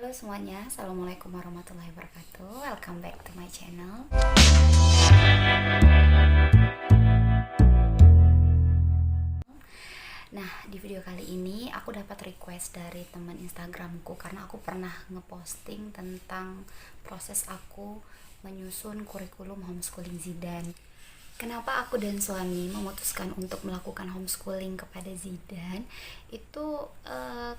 Halo semuanya, Assalamualaikum warahmatullahi wabarakatuh. Welcome back to my channel. Nah, di video kali ini aku dapat request dari teman Instagramku karena aku pernah ngeposting tentang proses aku menyusun kurikulum homeschooling Zidan. Kenapa aku dan suami memutuskan untuk melakukan homeschooling kepada Zidan itu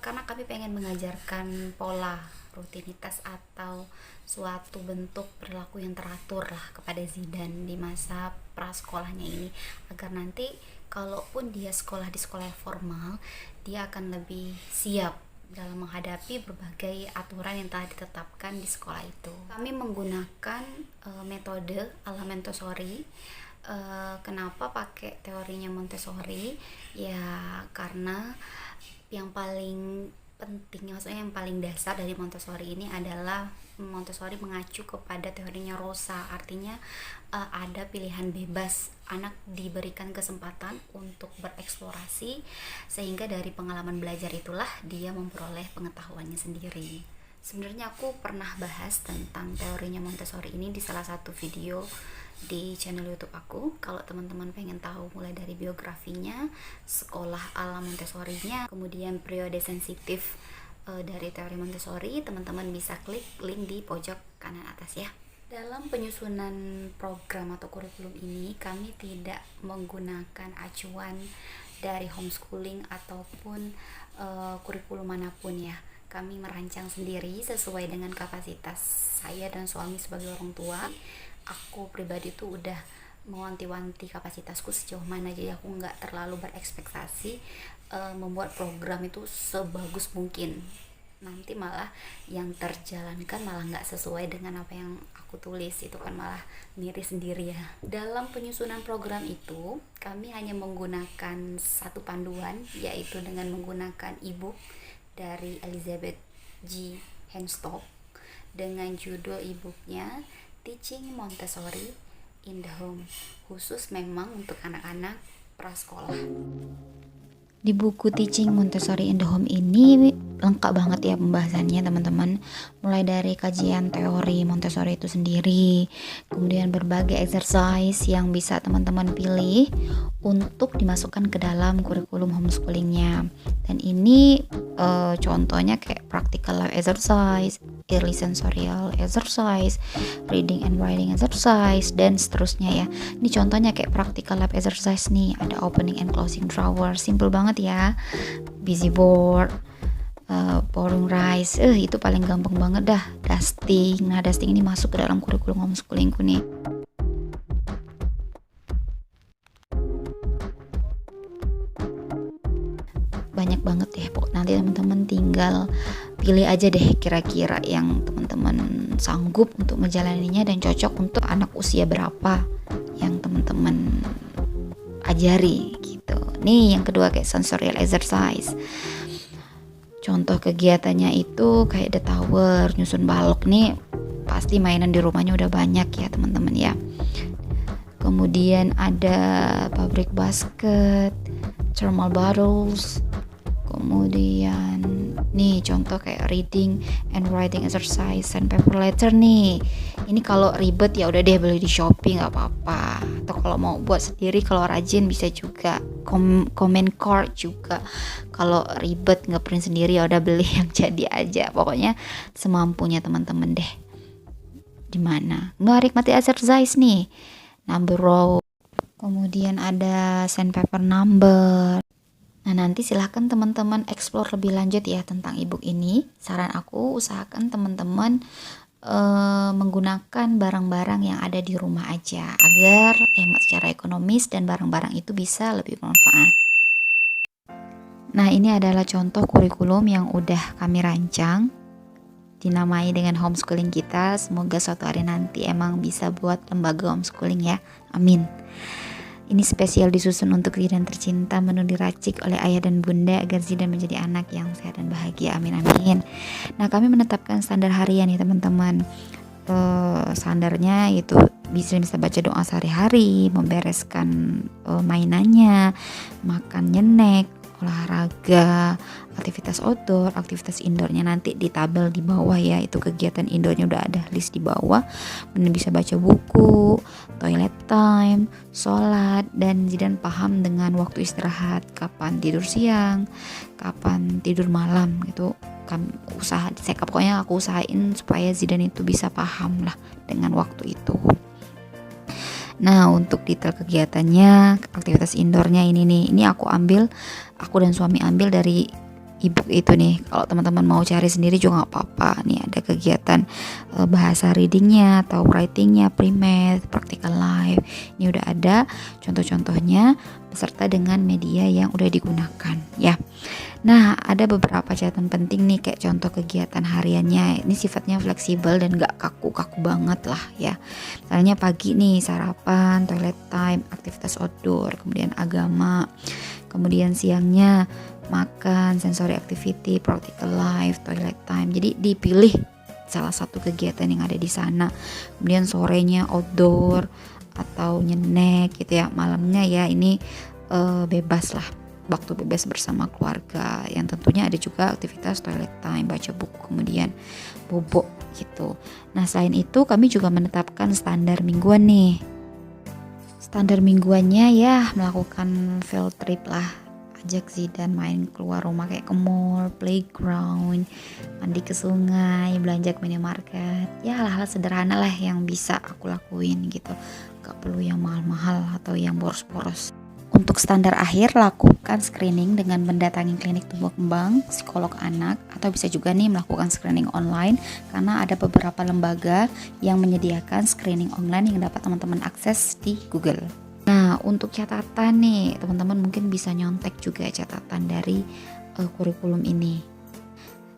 karena kami pengen mengajarkan pola rutinitas atau suatu bentuk perilaku yang teratur lah kepada Zidan di masa prasekolahnya ini, agar nanti kalaupun dia sekolah di sekolah yang formal, dia akan lebih siap dalam menghadapi berbagai aturan yang telah ditetapkan di sekolah itu. Kami menggunakan metode ala Montessori. Kenapa pakai teorinya Montessori? Ya karena yang paling penting, maksudnya yang paling dasar dari Montessori ini adalah Montessori mengacu kepada teorinya Rosa. Artinya ada pilihan bebas, anak diberikan kesempatan untuk bereksplorasi, sehingga dari pengalaman belajar itulah dia memperoleh pengetahuannya sendiri. Sebenarnya aku pernah bahas tentang teorinya Montessori ini di salah satu video di channel YouTube aku. Kalau teman-teman pengen tahu mulai dari biografinya, sekolah ala Montessori-nya, kemudian periode sensitif dari teori Montessori, teman-teman bisa klik link di pojok kanan atas ya. Dalam penyusunan program atau kurikulum ini, kami tidak menggunakan acuan dari homeschooling ataupun kurikulum manapun ya. Kami merancang sendiri sesuai dengan kapasitas saya dan suami sebagai orang tua. Aku pribadi tuh udah mewanti-wanti kapasitasku sejauh mana, jadi aku nggak terlalu berekspektasi membuat program itu sebagus mungkin. Nanti malah yang terjalankan malah nggak sesuai dengan apa yang aku tulis, itu kan malah miris sendiri ya. Dalam penyusunan program itu kami hanya menggunakan satu panduan, yaitu dengan menggunakan ebook dari Elizabeth G. Henstock dengan judul ebooknya Teaching Montessori in the Home, khusus memang untuk anak-anak prasekolah. Di buku Teaching Montessori in the Home ini lengkap banget ya pembahasannya teman-teman, mulai dari kajian teori Montessori itu sendiri, kemudian berbagai exercise yang bisa teman-teman pilih untuk dimasukkan ke dalam kurikulum homeschoolingnya. Dan ini contohnya kayak practical life exercise, early sensorial exercise, reading and writing exercise, dan seterusnya ya. Ini contohnya kayak practical life exercise nih, ada opening and closing drawer, simple banget ya. Busy board, pouring rice, itu paling gampang banget dah. Dusting, nah dusting ini masuk ke dalam kurikulum homeschoolingku nih. Banyak banget ya, nanti teman-teman tinggal pilih aja deh kira-kira yang teman-teman sanggup untuk menjalaninya dan cocok untuk anak usia berapa yang teman-teman ajari gitu. Nih yang kedua kayak sensorial exercise. Contoh kegiatannya itu kayak the tower, nyusun balok nih, pasti mainan di rumahnya udah banyak ya teman-teman ya. Kemudian ada pabrik basket, thermal bottles. Kemudian nih contoh kayak reading and writing exercise, sandpaper letter nih. Ini kalau ribet ya udah deh beli di Shopee nggak apa-apa. Atau kalau mau buat sendiri, kalau rajin bisa juga. Comment card juga. Kalau ribet nggak print sendiri ya udah beli yang jadi aja. Pokoknya semampunya teman-teman deh. Dimana nggak nikmati exercise nih, number row. Kemudian ada sandpaper number. Nah nanti silahkan teman-teman explore lebih lanjut ya tentang ebook ini. Saran aku usahakan teman-teman menggunakan barang-barang yang ada di rumah aja agar hemat secara ekonomis dan barang-barang itu bisa lebih bermanfaat. Nah ini adalah contoh kurikulum yang udah kami rancang, dinamai dengan homeschooling kita. Semoga suatu hari nanti emang bisa buat lembaga homeschooling ya, amin. Ini spesial disusun untuk Zidan tercinta, menu diracik oleh ayah dan bunda agar Zidan menjadi anak yang sehat dan bahagia, amin amin. Nah kami menetapkan standar harian ya teman-teman. Standarnya itu bisa baca doa sehari-hari, membereskan mainannya, makan nyenek, olahraga, aktivitas outdoor, aktivitas indoornya nanti di tabel di bawah ya. Itu kegiatan indoornya udah ada list di bawah. Kemudian bisa baca buku, toilet time, sholat, dan Zidan paham dengan waktu istirahat, kapan tidur siang, kapan tidur malam gitu. Pokoknya aku usahain supaya Zidan itu bisa paham lah dengan waktu itu. Nah, untuk detail kegiatannya, aktivitas indoornya ini aku dan suami ambil dari ebook itu nih. Kalau teman-teman mau cari sendiri juga nggak apa-apa. Nih ada kegiatan bahasa readingnya atau writingnya, pre-math, practical life. Ini udah ada contoh-contohnya beserta dengan media yang udah digunakan ya. Nah, ada beberapa catatan penting nih kayak contoh kegiatan hariannya. Ini sifatnya fleksibel dan gak kaku-kaku banget lah ya. Misalnya pagi nih sarapan, toilet time, aktivitas outdoor, kemudian agama. Kemudian siangnya makan, sensory activity, practical life, toilet time. Jadi dipilih salah satu kegiatan yang ada di sana. Kemudian sorenya outdoor atau nyenek gitu ya. Malamnya ya ini bebas lah, waktu bebas bersama keluarga, yang tentunya ada juga aktivitas toilet time, baca buku, kemudian bobok gitu. Nah, selain itu kami juga menetapkan standar mingguan nih. Standar mingguannya ya melakukan field trip lah, ajak Zidan main keluar rumah kayak ke mall, playground, mandi ke sungai, belanja ke minimarket. Ya hal-hal sederhana lah yang bisa aku lakuin gitu. Gak perlu yang mahal-mahal atau yang boros-boros. Untuk standar akhir, lakukan screening dengan mendatangi klinik tumbuh kembang, psikolog anak, atau bisa juga nih melakukan screening online karena ada beberapa lembaga yang menyediakan screening online yang dapat teman-teman akses di Google. Nah, untuk catatan nih, teman-teman mungkin bisa nyontek juga catatan dari kurikulum ini.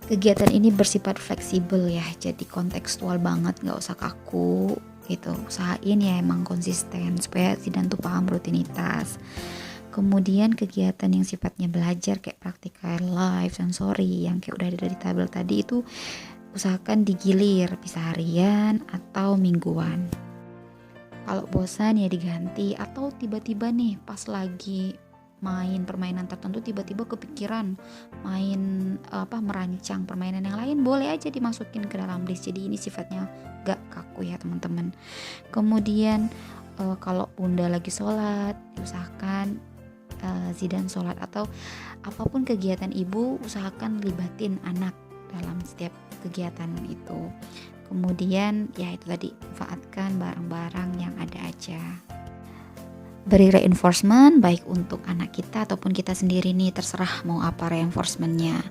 Kegiatan ini bersifat fleksibel ya, jadi kontekstual banget, gak usah kaku gitu. Usahain ya emang konsisten supaya Zidan tuh paham rutinitas. Kemudian kegiatan yang sifatnya belajar kayak practical life, sensory yang kayak udah ada di tabel tadi itu usahakan digilir, bisa harian atau mingguan. Kalau bosan ya diganti, atau tiba-tiba nih pas lagi main permainan tertentu tiba-tiba kepikiran merancang permainan yang lain, boleh aja dimasukin ke dalam list. Jadi ini sifatnya gak kaku ya teman-teman. Kemudian kalau bunda lagi sholat, usahakan Zidan sholat, atau apapun kegiatan ibu usahakan libatin anak dalam setiap kegiatan itu. Kemudian ya itu tadi, manfaatkan barang-barang yang ada aja. Beri reinforcement baik untuk anak kita ataupun kita sendiri nih, terserah mau apa reinforcementnya.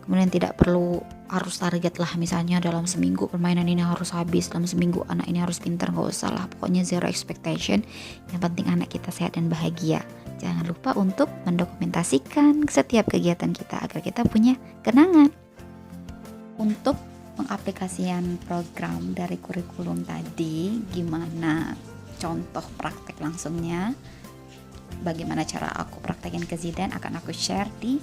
Kemudian tidak perlu harus target lah, misalnya dalam seminggu permainan ini harus habis, dalam seminggu anak ini harus pintar, gak usah lah, pokoknya zero expectation. Yang penting anak kita sehat dan bahagia. Jangan lupa untuk mendokumentasikan setiap kegiatan kita agar kita punya kenangan. Untuk pengaplikasian program dari kurikulum tadi, gimana contoh praktek langsungnya, bagaimana cara aku praktekin ke Zidan akan aku share di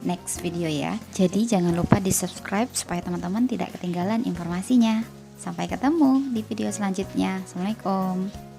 next video ya. Jadi jangan lupa di subscribe supaya teman-teman tidak ketinggalan informasinya. Sampai ketemu di video selanjutnya. Assalamualaikum.